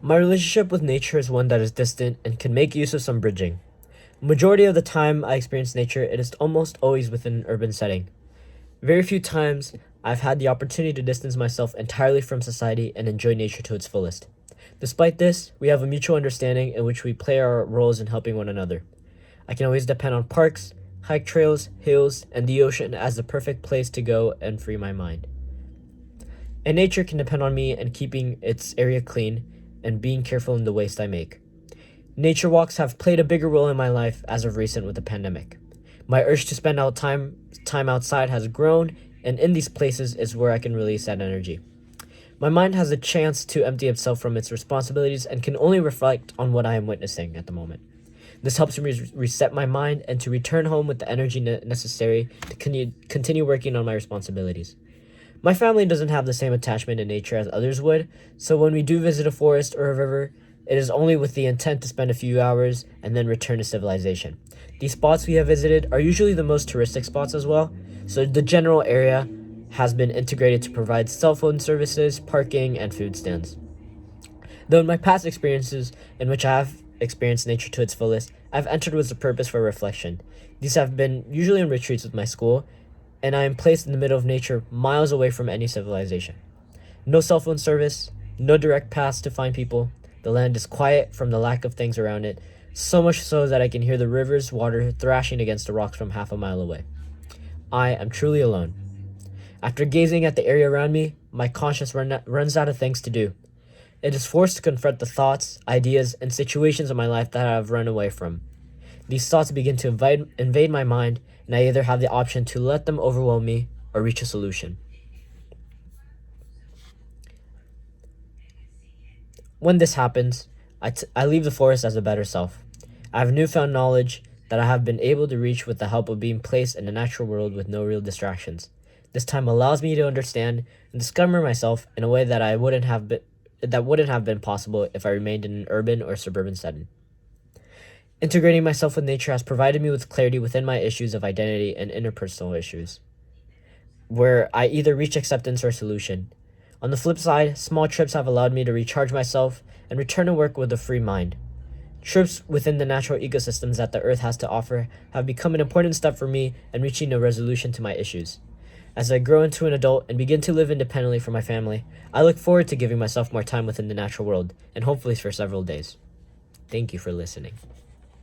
My relationship with nature is one that is distant and can make use of some bridging. Majority of the time I experience nature, it is almost always within an urban setting. Very few times I've had the opportunity to distance myself entirely from society and enjoy nature to its fullest. Despite this, we have a mutual understanding in which we play our roles in helping one another. I can always depend on parks, hike trails, hills, and the ocean as the perfect place to go and free my mind. And nature can depend on me and keeping its area clean and being careful in the waste I make. Nature walks have played a bigger role in my life as of recent with the pandemic. My urge to spend time outside has grown, and in these places is where I can release that energy. My mind has a chance to empty itself from its responsibilities and can only reflect on what I am witnessing at the moment. This helps me reset my mind and to return home with the energy necessary to continue working on my responsibilities. My family doesn't have the same attachment to nature as others would, so when we do visit a forest or a river, it is only with the intent to spend a few hours and then return to civilization. These spots we have visited are usually the most touristic spots as well, so the general area has been integrated to provide cell phone services, parking, and food stands. Though in my past experiences in which I have experienced nature to its fullest, I've entered with a purpose for reflection. These have been usually in retreats with my school, and I am placed in the middle of nature, miles away from any civilization. No cell phone service, no direct paths to find people. The land is quiet from the lack of things around it, so much so that I can hear the river's water thrashing against the rocks from half a mile away. I am truly alone. After gazing at the area around me, my conscience runs out of things to do. It is forced to confront the thoughts, ideas, and situations of my life that I have run away from. These thoughts begin to invade my mind, and I either have the option to let them overwhelm me or reach a solution. When this happens, I leave the forest as a better self. I have newfound knowledge that I have been able to reach with the help of being placed in a natural world with no real distractions. This time allows me to understand and discover myself in a way that wouldn't have been possible if I remained in an urban or suburban setting. Integrating myself with nature has provided me with clarity within my issues of identity and interpersonal issues, where I either reach acceptance or solution. On the flip side, small trips have allowed me to recharge myself and return to work with a free mind. Trips within the natural ecosystems that the earth has to offer have become an important step for me in reaching a resolution to my issues. As I grow into an adult and begin to live independently from my family, I look forward to giving myself more time within the natural world, and hopefully for several days. Thank you for listening.